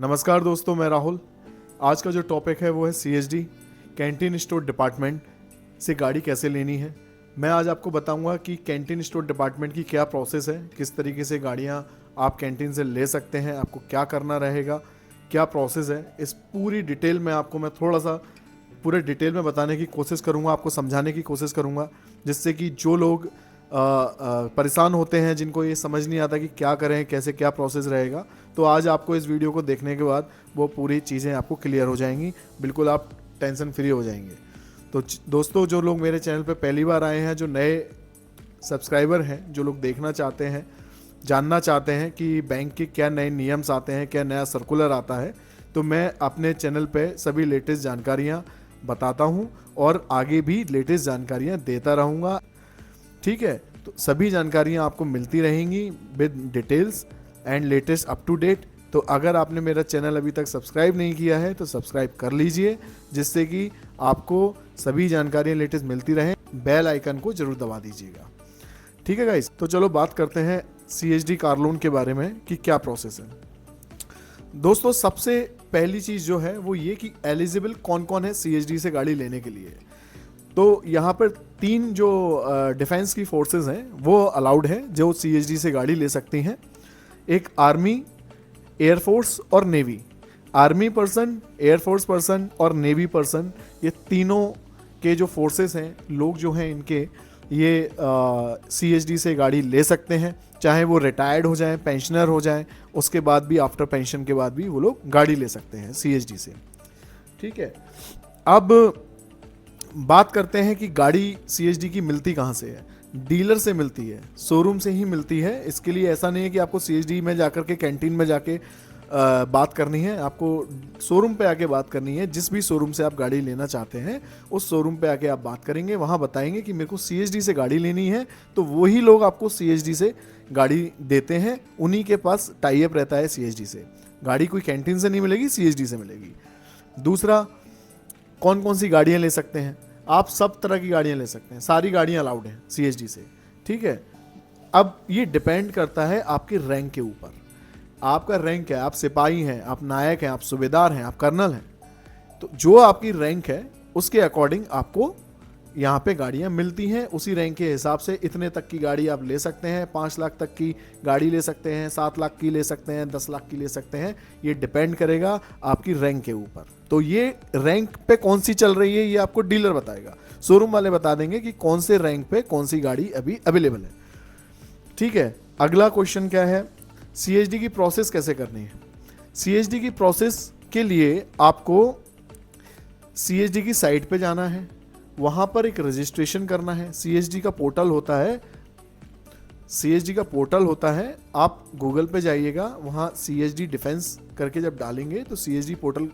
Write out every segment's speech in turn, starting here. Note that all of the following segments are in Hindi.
नमस्कार दोस्तों, मैं राहुल। आज का जो टॉपिक है वो है सीएसडी कैंटीन स्टोर डिपार्टमेंट से गाड़ी कैसे लेनी है। मैं आज आपको बताऊंगा कि कैंटीन स्टोर डिपार्टमेंट की क्या प्रोसेस है, किस तरीके से गाड़ियां आप कैंटीन से ले सकते हैं, आपको क्या करना रहेगा, क्या प्रोसेस है। इस पूरी डिटेल में मैं थोड़ा सा पूरे डिटेल में बताने की कोशिश करूंगा, आपको समझाने की कोशिश करूंगा, जिससे कि जो लोग परेशान होते हैं, जिनको ये समझ नहीं आता कि क्या करें, कैसे क्या प्रोसेस रहेगा, तो आज आपको इस वीडियो को देखने के बाद वो पूरी चीज़ें आपको क्लियर हो जाएंगी। बिल्कुल आप टेंशन फ्री हो जाएंगे। तो दोस्तों, जो लोग मेरे चैनल पे पहली बार आए हैं, जो नए सब्सक्राइबर हैं, जो लोग देखना चाहते हैं, जानना चाहते हैं कि बैंक के क्या नए नियम्स आते हैं, क्या नया सर्कुलर आता है, तो मैं अपने चैनल पे सभी लेटेस्ट जानकारियाँ बताता हूँ और आगे भी लेटेस्ट जानकारियाँ देता रहूँगा। ठीक है, तो सभी जानकारियाँ आपको मिलती रहेंगी with details and latest up to date. तो अगर आपने मेरा चैनल अभी तक सब्सक्राइब नहीं किया है तो सब्सक्राइब कर लीजिए, जिससे कि आपको सभी जानकारियाँ लेटेस्ट मिलती रहें। बेल आइकन को जरूर दबा दीजिएगा। ठीक है गाइस, तो चलो बात करते हैं सीएसडी कार लोन के बारे में कि क्या प्रोसेस है। दोस्तों, सबसे पहली चीज़ जो है वो ये कि एलिजिबल कौन कौन है सीएसडी से गाड़ी लेने के लिए। तो यहाँ पर 3 जो डिफेंस की फोर्सेस हैं वो अलाउड है, जो सीएसडी से गाड़ी ले सकती हैं। एक आर्मी, एयरफोर्स और navy. Army person, air force person और नेवी पर्सन, ये तीनों के जो फोर्सेस हैं, लोग जो हैं इनके, ये सीएसडी से गाड़ी ले सकते हैं। चाहे वो रिटायर्ड हो जाएं, पेंशनर हो जाएं, उसके बाद भी, आफ्टर पेंशन के बाद भी वो लोग गाड़ी ले सकते हैं सीएसडी से। ठीक है, अब बात करते हैं कि गाड़ी सीएसडी की मिलती कहाँ से है। डीलर से मिलती है, शोरूम से ही मिलती है। इसके लिए ऐसा नहीं है कि आपको सीएसडी में जाकर के, कैंटीन में जाके बात करनी है, आपको शोरूम पे आके बात करनी है। जिस भी शोरूम से आप गाड़ी लेना चाहते हैं उस शोरूम पे आके आप बात करेंगे, वहाँ बताएंगे कि मेरे को सीएसडी से गाड़ी लेनी है, तो वही लोग आपको सीएसडी से गाड़ी देते हैं। उन्हीं के पास टाई अप रहता है सीएसडी से। गाड़ी कोई कैंटीन से नहीं मिलेगी, सीएसडी से मिलेगी। दूसरा, कौन कौन सी गाड़ियाँ ले सकते हैं। आप सब तरह की गाड़ियाँ ले सकते हैं, सारी गाड़ियाँ अलाउड हैं सीएसडी से। ठीक है, अब ये डिपेंड करता है आपके रैंक के ऊपर। आपका रैंक है, आप सिपाही हैं, आप नायक हैं, आप सूबेदार हैं, आप कर्नल हैं, तो जो आपकी रैंक है उसके अकॉर्डिंग आपको यहाँ पे गाड़ियाँ मिलती हैं। उसी रैंक के हिसाब से इतने तक की गाड़ी आप ले सकते हैं। 5 लाख तक की गाड़ी ले सकते हैं, 7 लाख की ले सकते हैं, 10 लाख की ले सकते हैं। ये डिपेंड करेगा आपकी रैंक के ऊपर। तो ये रैंक पे कौन सी चल रही है ये आपको डीलर बताएगा। शोरूम वाले बता देंगे कि कौन से रैंक पे कौन सी गाड़ी अभी अवेलेबल है। ठीक है, अगला क्वेश्चन क्या है, सीएसडी की प्रोसेस कैसे करनी है। सीएसडी की प्रोसेस के लिए आपको सीएसडी की साइट पे जाना है, वहाँ पर एक रजिस्ट्रेशन करना है। सीएसडी का पोर्टल होता है, सीएसडी का पोर्टल होता है। आप गूगल पे जाइएगा, वहाँ सीएसडी डिफेंस करके जब डालेंगे तो सीएसडी पोर्टल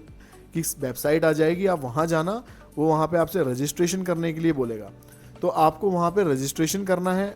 की वेबसाइट आ जाएगी। आप वहाँ जाना, वो वहाँ पे आपसे रजिस्ट्रेशन करने के लिए बोलेगा, तो आपको वहाँ पे रजिस्ट्रेशन करना है।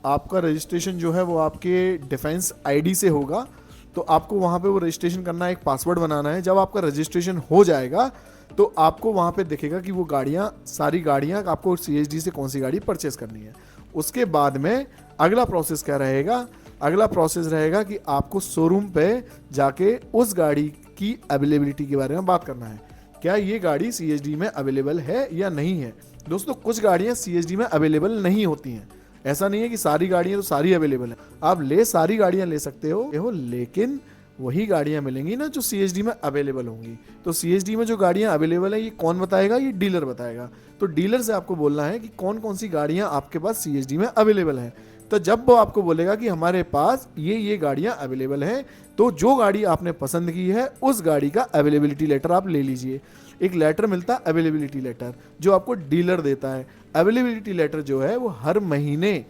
आपका रजिस्ट्रेशन जो है वो आपके डिफेंस आईडी से होगा, तो आपको वहाँ पे वो रजिस्ट्रेशन करना है, एक पासवर्ड बनाना है। जब आपका रजिस्ट्रेशन हो जाएगा तो आपको वहाँ पे दिखेगा कि वो गाड़ियाँ, सारी गाड़ियाँ, आपको सीएसडी से कौन सी गाड़ी परचेस करनी है। उसके बाद में अगला प्रोसेस क्या रहेगा, अगला प्रोसेस रहेगा कि आपको शोरूम पे जाके उस गाड़ी की अवेलेबिलिटी के बारे में बात करना है। क्या ये गाड़ी सीएसडी में अवेलेबल है या नहीं है। दोस्तों, कुछ गाड़ियाँ सीएसडी में अवेलेबल नहीं होती हैं। ऐसा नहीं है कि सारी गाड़ियाँ तो सारी अवेलेबल हैं। आप सारी गाड़ियाँ ले सकते हो, लेकिन वही गाड़ियां मिलेंगी ना जो सीएसडी में अवेलेबल होंगी। तो सीएसडी में जो गाड़ियां अवेलेबल है ये कौन बताएगा, ये डीलर बताएगा। तो डीलर से आपको बोलना है कि कौन कौन सी गाड़ियां आपके पास सीएसडी में अवेलेबल हैं। तो जब वो आपको बोलेगा कि हमारे पास ये गाड़ियां अवेलेबल हैं, तो जो गाड़ी आपने पसंद की है उस गाड़ी का अवेलेबिलिटी लेटर आप ले लीजिए। एक लेटर मिलता है अवेलेबिलिटी लेटर, जो आपको डीलर देता है। अवेलेबिलिटी लेटर जो है वो हर महीने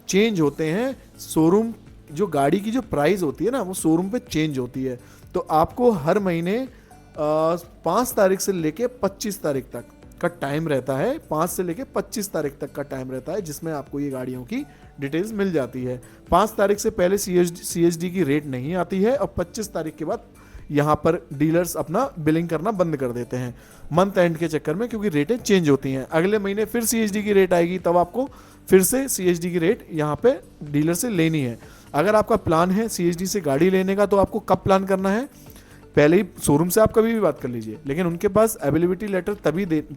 चेंज होते हैं। शोरूम, जो गाड़ी की जो प्राइस होती है ना, वो शोरूम पे चेंज होती है। तो आपको हर महीने 5 तारीख से लेके 25 तारीख तक का टाइम रहता है। 5 से लेके 25 तारीख तक का टाइम रहता है, जिसमें आपको ये गाड़ियों की डिटेल्स मिल जाती है। 5 तारीख से पहले सीएसडी की रेट नहीं आती है, और 25 तारीख के बाद यहाँ पर डीलर्स अपना बिलिंग करना बंद कर देते हैं मंथ एंड के चक्कर में, क्योंकि रेटें चेंज होती हैं। अगले महीने फिर सीएसडी की रेट आएगी, तब आपको फिर से सीएसडी की रेट यहाँ पे डीलर से लेनी है। अगर आपका प्लान है सीएसडी से गाड़ी लेने का, तो आपको कब प्लान करना है, पहले ही शोरूम से आप कभी भी बात कर लीजिए, लेकिन उनके पास अवेलेबिलिटी लेटर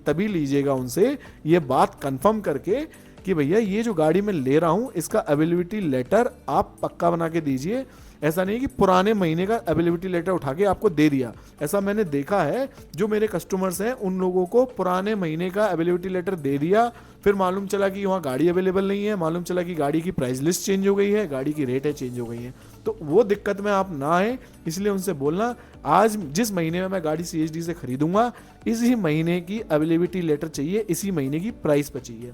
तभी लीजिएगा उनसे, ये बात कंफर्म करके कि भैया ये जो गाड़ी मैं ले रहा हूँ इसका अवेलेबिलिटी लेटर आप पक्का बना के दीजिए। ऐसा नहीं कि पुराने महीने का अवेलेबिलिटी लेटर उठा के आपको दे दिया। ऐसा मैंने देखा है, जो मेरे कस्टमर्स हैं उन लोगों को पुराने महीने का अवेलेबिलिटी लेटर दे दिया, फिर मालूम चला कि वहाँ गाड़ी अवेलेबल नहीं है, मालूम चला कि गाड़ी की प्राइस लिस्ट चेंज हो गई है, गाड़ी की रेट है चेंज हो गई है। तो वो दिक्कत में आप ना आए, इसलिए उनसे बोलना आज जिस महीने में मैं गाड़ी सीएसडी से खरीदूंगा इसी महीने की अवेलेबिलिटी लेटर चाहिए, इसी महीने की प्राइस पर चाहिए,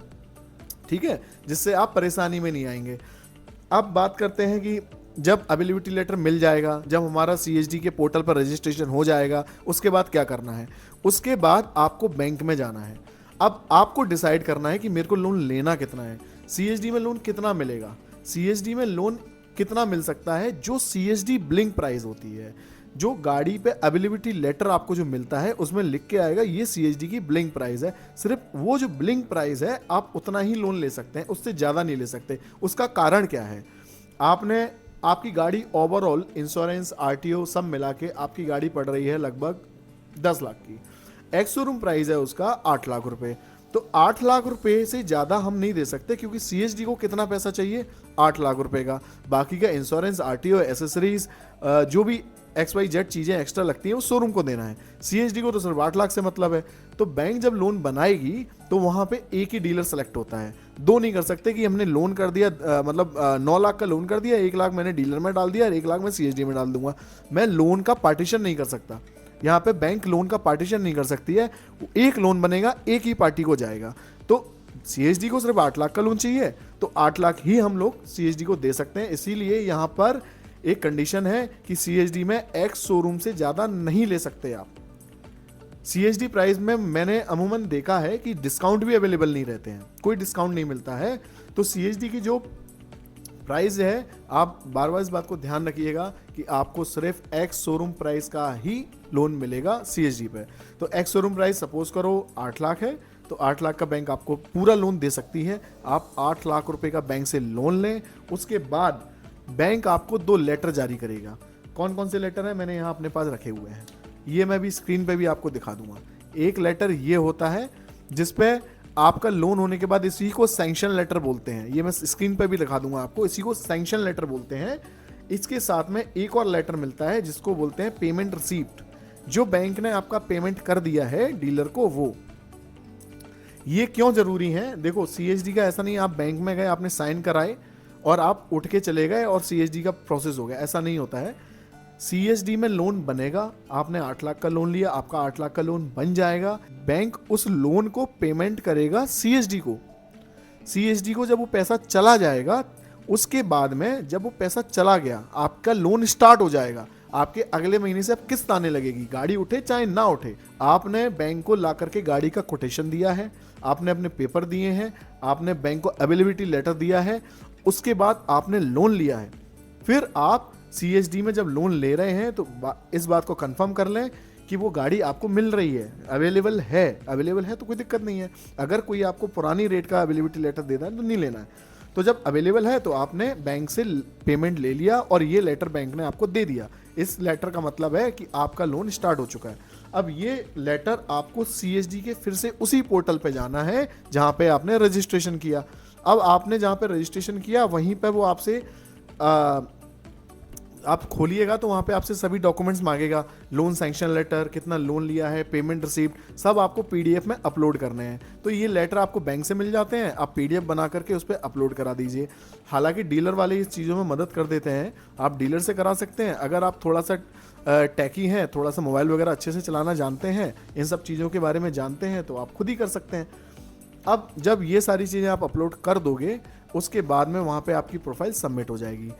ठीक है, जिससे आप परेशानी में नहीं आएंगे। अब बात करते हैं कि जब अवेलेबिलिटी लेटर मिल जाएगा, जब हमारा सीएसडी के पोर्टल पर रजिस्ट्रेशन हो जाएगा, उसके बाद क्या करना है, उसके बाद आपको बैंक में जाना है। अब आपको डिसाइड करना है कि मेरे को लोन लेना कितना है, सीएसडी में लोन कितना मिलेगा। सीएसडी में लोन कितना मिल सकता है, जो सीएसडी ब्लिंक प्राइस होती है, जो गाड़ी पे अवेलेबिलिटी लेटर आपको जो मिलता है उसमें लिख के आएगा ये सीएसडी की ब्लिंक प्राइस है। सिर्फ वो जो ब्लिंक प्राइस है आप उतना ही लोन ले सकते हैं, उससे ज़्यादा नहीं ले सकते। उसका कारण क्या है, आपकी गाड़ी ओवरऑल इंश्योरेंस आरटीओ सब मिला के आपकी गाड़ी पड़ रही है लगभग 10 लाख की, एक्स शोरूम प्राइस है उसका 8 लाख रुपए। तो 8 लाख रुपए से ज़्यादा हम नहीं दे सकते, क्योंकि सीएसडी को कितना पैसा चाहिए, 8 लाख रुपए का। बाकी का इंश्योरेंस आरटीओ एसेसरीज जो भी XYZ चीज़ें एक्स्ट्रा लगती हैं वो शोरूम को देना है। सीएसडी को तो सिर्फ 8 लाख से मतलब है। तो बैंक जब लोन बनाएगी तो वहाँ पे एक ही डीलर सेलेक्ट होता है, दो नहीं कर सकते कि हमने लोन कर दिया, मतलब 9 लाख का लोन कर दिया, 1 लाख मैंने डीलर में डाल दिया और 1 लाख मैं सीएसडी में डाल दूंगा। मैं लोन का पार्टीशन नहीं कर सकता, यहाँ पे बैंक लोन का पार्टीशन नहीं कर सकती है। एक लोन बनेगा, एक ही पार्टी को जाएगा। तो सीएसडी को सिर्फ 8 लाख का लोन चाहिए, तो 8 लाख ही हम लोग सीएसडी को दे सकते हैं। इसीलिए यहाँ पर एक कंडीशन है कि सीएसडी में एक्स शोरूम से ज़्यादा नहीं ले सकते आप। सीएसडी प्राइस में मैंने अमूमन देखा है कि डिस्काउंट भी अवेलेबल नहीं रहते हैं, कोई डिस्काउंट नहीं मिलता है। तो सीएसडी की जो प्राइस है, आप बार बार इस बात को ध्यान रखिएगा कि आपको सिर्फ एक्स शोरूम प्राइस का ही लोन मिलेगा सीएसडी पे। तो एक्स शोरूम प्राइस सपोज करो 8 लाख है, तो 8 लाख का बैंक आपको पूरा लोन दे सकती है। आप 8 लाख रुपए का बैंक से लोन लें, उसके बाद बैंक आपको 2 लेटर जारी करेगा। कौन कौन से लेटर है, मैंने यहाँ अपने पास रखे हुए हैं, ये मैं भी स्क्रीन पे भी आपको दिखा दूंगा। एक लेटर ये होता है जिसपे आपका लोन होने के बाद, इसी को सैंक्शन लेटर बोलते हैं, ये मैं स्क्रीन पे भी दिखा दूंगा आपको, इसी को सैंक्शन लेटर बोलते हैं। इसके साथ में एक और लेटर मिलता है जिसको बोलते हैं पेमेंट रिसीप्ट, जो बैंक ने आपका पेमेंट कर दिया है डीलर को वो। ये क्यों जरूरी है, देखो सीएसडी का ऐसा नहीं आप बैंक में गए, आपने साइन कराए और आप उठ के चले गए और सीएसडी का प्रोसेस हो गया, ऐसा नहीं होता है। सीएसडी में लोन बनेगा, आपने 8 लाख का लोन लिया, आपका 8 लाख का लोन बन जाएगा, बैंक उस लोन को पेमेंट करेगा सीएसडी को। सीएसडी को जब वो पैसा चला जाएगा, उसके बाद में जब वो पैसा चला गया, आपका लोन स्टार्ट हो जाएगा। आपके अगले महीने से अब किस्त आने लगेगी, गाड़ी उठे चाहे ना उठे। आपने बैंक को ला करके गाड़ी का कोटेशन दिया है, आपने अपने पेपर दिए हैं, आपने बैंक को अवेलेबिलिटी लेटर दिया है, उसके बाद आपने लोन लिया है। फिर आप सीएसडी में जब लोन ले रहे हैं तो इस बात को कंफर्म कर लें कि वो गाड़ी आपको मिल रही है, अवेलेबल है तो कोई दिक्कत नहीं है। अगर कोई आपको पुरानी रेट का अवेलेबिलिटी लेटर देता है तो नहीं लेना है। तो जब अवेलेबल है तो आपने बैंक से पेमेंट ले लिया और ये लेटर बैंक ने आपको दे दिया। इस लेटर का मतलब है कि आपका लोन स्टार्ट हो चुका है। अब ये लेटर आपको सीएसडी के फिर से उसी पोर्टल पे जाना है जहाँ पे आपने रजिस्ट्रेशन किया। अब आपने जहाँ पे रजिस्ट्रेशन किया वहीं पे वो आपसे आप खोलिएगा तो वहाँ पे आपसे सभी डॉक्यूमेंट्स मांगेगा, लोन सैंक्शन लेटर, कितना लोन लिया है, पेमेंट रिसीप्ट, सब आपको पीडीएफ में अपलोड करने हैं। तो ये लेटर आपको बैंक से मिल जाते हैं, आप पीडीएफ बना करके उस पर अपलोड करा दीजिए। हालांकि डीलर वाले इस चीज़ों में मदद कर देते हैं, आप डीलर से करा सकते हैं। अगर आप थोड़ा सा टैकी हैं, थोड़ा सा मोबाइल वगैरह अच्छे से चलाना जानते हैं, इन सब चीज़ों के बारे में जानते हैं, तो आप खुद ही कर सकते हैं। अब जब ये सारी चीज़ें आप अपलोड कर दोगे, उसके बाद में वहाँ पे आपकी प्रोफाइल सबमिट हो जाएगी।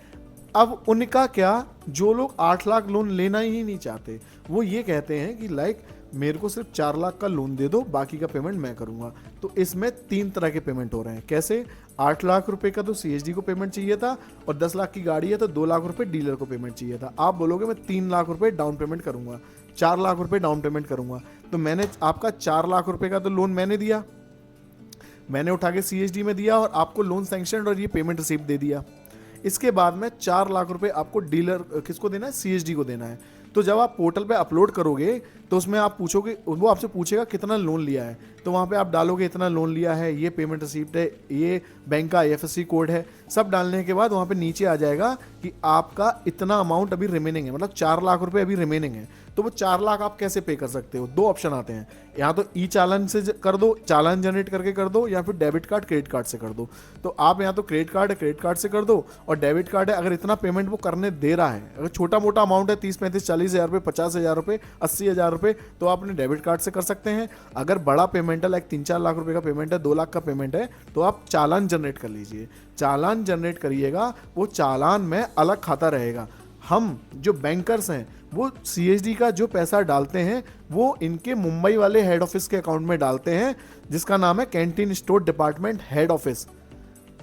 अब उनका क्या, जो लोग 8 लाख लोन लेना ही नहीं चाहते, वो ये कहते हैं कि लाइक मेरे को सिर्फ 4 लाख का लोन दे दो, बाकी का पेमेंट मैं करूँगा। तो इसमें 3 तरह के पेमेंट हो रहे हैं। कैसे, 8 लाख रुपए का तो सीएसडी को पेमेंट चाहिए था और 10 लाख की गाड़ी है तो 2 लाख रुपए डीलर को पेमेंट चाहिए था। आप बोलोगे मैं 3 लाख रुपए डाउन पेमेंट करूँगा, 4 लाख रुपए डाउन पेमेंट करूँगा। तो मैंने आपका 4 लाख रुपए का तो लोन मैंने दिया, मैंने उठा के सीएसडी में दिया और आपको लोन सैंक्शन और ये पेमेंट रिसीप्ट दे दिया। इसके बाद में 4 लाख रुपए आपको डीलर किसको देना है, सीएसडी को देना है। तो जब आप पोर्टल पे अपलोड करोगे तो उसमें आप पूछोगे, वो आपसे पूछेगा कितना लोन लिया है, तो वहाँ पे आप डालोगे इतना लोन लिया है, ये पेमेंट रिसीप्ट है, ये बैंक का आईएफएससी कोड है। सब डालने के बाद वहाँ पे नीचे आ जाएगा कि आपका इतना अमाउंट अभी रिमेनिंग है, मतलब 4 लाख रुपए अभी रिमेनिंग है। तो वो 4 लाख आप कैसे पे कर सकते हो, 2 ऑप्शन आते हैं, या तो ई चालान से कर दो, चालान जनरेट करके कर दो, या फिर डेबिट कार्ड क्रेडिट कार्ड से कर दो। तो आप यहाँ तो क्रेडिट कार्ड है, क्रेडिट कार्ड से कर दो, और डेबिट कार्ड है, अगर इतना पेमेंट वो करने दे रहा है, अगर छोटा मोटा अमाउंट है 30 35 40 हज़ार रुपये, 50 हज़ार रुपये, 80 हज़ार रुपये, तो आप अपने डेबिट कार्ड से कर सकते हैं। अगर बड़ा पेमेंट है, लाइक 3-4 लाख रुपए का पेमेंट है, 2 लाख का पेमेंट है, तो आप चालान जनरेट कर लीजिए। चालान जनरेट करिएगा, वो चालान में अलग खाता रहेगा। हम जो बैंकर्स हैं वो सीएसडी का जो पैसा डालते हैं वो इनके मुंबई वाले हेड ऑफिस के अकाउंट में डालते हैं, जिसका नाम है canteen store department head office,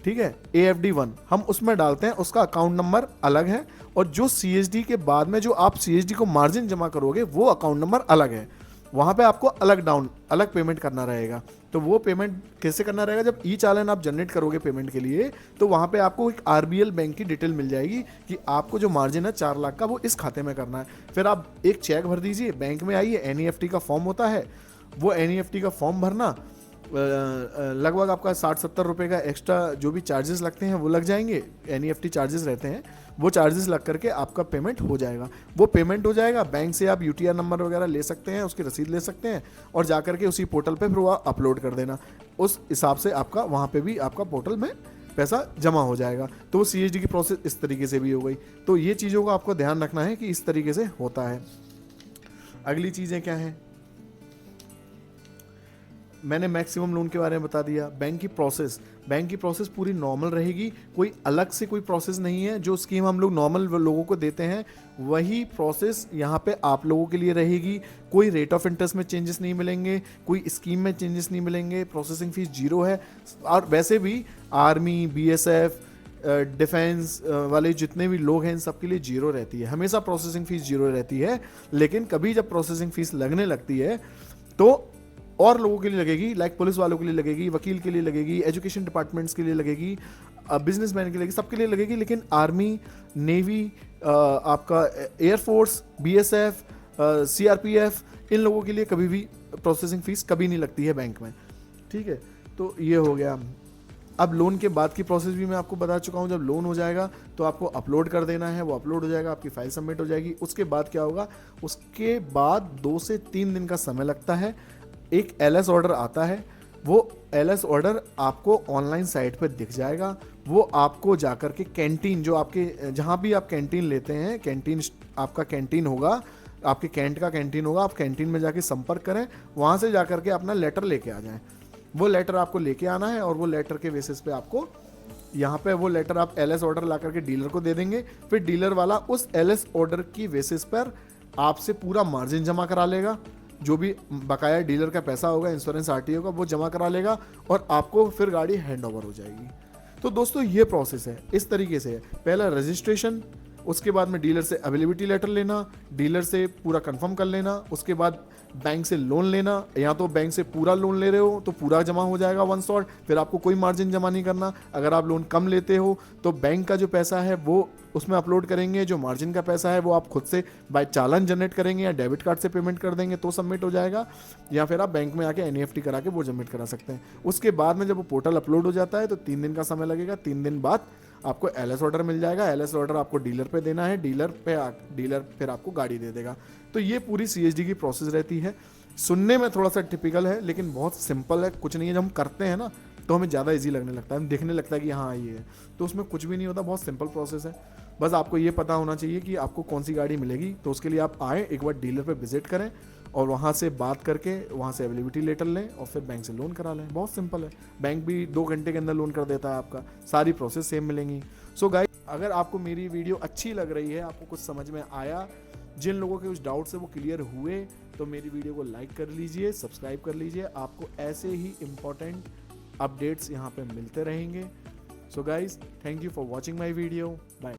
ठीक है, AFD1 हम उसमें डालते हैं, उसका अकाउंट नंबर अलग है। और जो सीएसडी के बाद में जो आप सीएसडी को मार्जिन जमा करोगे वो अकाउंट नंबर अलग है, वहाँ पे आपको अलग पेमेंट करना रहेगा। तो वो पेमेंट कैसे करना रहेगा, जब ई चालान आप जनरेट करोगे पेमेंट के लिए, तो वहाँ पे आपको एक RBL बैंक की डिटेल मिल जाएगी कि आपको जो मार्जिन है 4 लाख का वो इस खाते में करना है। फिर आप एक चेक भर दीजिए, बैंक में आइए, NEFT का फॉर्म होता है, वो NEFT का फॉर्म भरना, लगभग आपका 60-70 रुपये का एक्स्ट्रा जो भी चार्जेस लगते हैं वो लग जाएंगे, NEFT चार्जेस रहते हैं, वो चार्जेस लग करके आपका पेमेंट हो जाएगा। वो पेमेंट हो जाएगा, बैंक से आप UTR नंबर वगैरह ले सकते हैं, उसकी रसीद ले सकते हैं, और जा करके उसी पोर्टल पे फिर वो अपलोड कर देना। उस हिसाब से आपका वहाँ पे भी आपका पोर्टल में पैसा जमा हो जाएगा। तो वो CSD की प्रोसेस इस तरीके से भी हो गई। तो ये चीज़ों का आपको ध्यान रखना है कि इस तरीके से होता है। अगली चीज़ें क्या हैं, मैंने मैक्सिमम लोन के बारे में बता दिया। बैंक की प्रोसेस पूरी नॉर्मल रहेगी, कोई अलग से कोई प्रोसेस नहीं है। जो स्कीम हम लोग नॉर्मल लोगों को देते हैं वही प्रोसेस यहाँ पे आप लोगों के लिए रहेगी। कोई रेट ऑफ इंटरेस्ट में चेंजेस नहीं मिलेंगे, कोई स्कीम में चेंजेस नहीं मिलेंगे, प्रोसेसिंग फीस 0 है। और वैसे भी आर्मी, BSF, डिफेंस वाले जितने भी लोग हैं इन सब के लिए 0 रहती है, हमेशा प्रोसेसिंग फीस 0 रहती है। लेकिन कभी जब प्रोसेसिंग फीस लगने लगती है तो और लोगों के लिए लगेगी, लाइक पुलिस वालों के लिए लगेगी, वकील के लिए लगेगी, एजुकेशन डिपार्टमेंट्स के लिए लगेगी, बिजनेसमैन के लिए लगेगी, सबके लिए लगेगी। लेकिन आर्मी, नेवी, आपका एयरफोर्स, BSF, CRPF, इन लोगों के लिए कभी भी प्रोसेसिंग फीस कभी नहीं लगती है बैंक में, ठीक है। तो ये हो गया। अब लोन के बाद की प्रोसेस भी मैं आपको बता चुका हूँ। जब लोन हो जाएगा तो आपको अपलोड कर देना है, वो अपलोड हो जाएगा, आपकी फाइल सबमिट हो जाएगी। उसके बाद क्या होगा, उसके बाद 2 से 3 दिन का समय लगता है, एक LS ऑर्डर आता है। वो LS ऑर्डर आपको ऑनलाइन साइट पर दिख जाएगा। वो आपको जाकर के कैंटीन, जो आपके जहाँ भी आप कैंटीन लेते हैं, कैंटीन आपका कैंटीन होगा, आपके कैंट का कैंटीन होगा, आप कैंटीन में जाके संपर्क करें, वहाँ से जाकर के अपना लेटर लेके आ जाएं। वो लेटर आपको लेके आना है और वो लेटर के बेसिस पे आपको यहाँ पे वो लेटर आप LS ऑर्डर ला करके डीलर को दे देंगे। फिर डीलर वाला उस LS ऑर्डर की बेसिस पर आपसे पूरा मार्जिन जमा करा लेगा, जो भी बकाया डीलर का पैसा होगा, इंश्योरेंस RTO का, वो जमा करा लेगा और आपको फिर गाड़ी हैंड ओवर हो जाएगी। तो दोस्तों ये प्रोसेस है, इस तरीके से है। पहला रजिस्ट्रेशन, उसके बाद में डीलर से अवेलेबिलिटी लेटर लेना, डीलर से पूरा कंफर्म कर लेना, उसके बाद बैंक से लोन लेना, या तो बैंक से पूरा लोन ले रहे हो तो पूरा जमा हो जाएगा 1 शॉट, फिर आपको कोई मार्जिन जमा नहीं करना। अगर आप लोन कम लेते हो तो बैंक का जो पैसा है वो उसमें अपलोड करेंगे, जो मार्जिन का पैसा है वो आप खुद से बाय चालान जनरेट करेंगे या डेबिट कार्ड से पेमेंट कर देंगे तो सबमिट हो जाएगा, या फिर आप बैंक में आके NEFT करा के वो सबमिट करा सकते हैं। उसके बाद में जब वो पोर्टल अपलोड हो जाता है तो 3 दिन का समय लगेगा। 3 दिन बाद आपको LS ऑर्डर मिल जाएगा। LS ऑर्डर आपको डीलर पे देना है, डीलर फिर आपको गाड़ी दे देगा। तो ये पूरी CSD की प्रोसेस रहती है। सुनने में थोड़ा सा टिपिकल है लेकिन बहुत सिंपल है, कुछ नहीं है। जब हम करते हैं ना तो हमें ज़्यादा इजी लगने लगता है, हमें देखने लगता है कि हाँ ये है, तो उसमें कुछ भी नहीं होता, बहुत सिंपल प्रोसेस है। बस आपको ये पता होना चाहिए कि आपको कौन सी गाड़ी मिलेगी। तो उसके लिए आप आएँ, एक बार डीलर पे विजिट करें और वहाँ से बात करके वहाँ से अवेलेबिलिटी लेटर लें और फिर बैंक से लोन करा लें। बहुत सिंपल है, बैंक भी 2 घंटे के अंदर लोन कर देता है आपका, सारी प्रोसेस सेम मिलेंगी। सो गाइस, अगर आपको मेरी वीडियो अच्छी लग रही है, आपको कुछ समझ में आया, जिन लोगों के कुछ डाउट्स है वो क्लियर हुए, तो मेरी वीडियो को लाइक कर लीजिए, सब्सक्राइब कर लीजिए। आपको ऐसे ही इम्पोर्टेंट अपडेट्स यहाँ पे मिलते रहेंगे। So guys, thank you for watching my video, bye.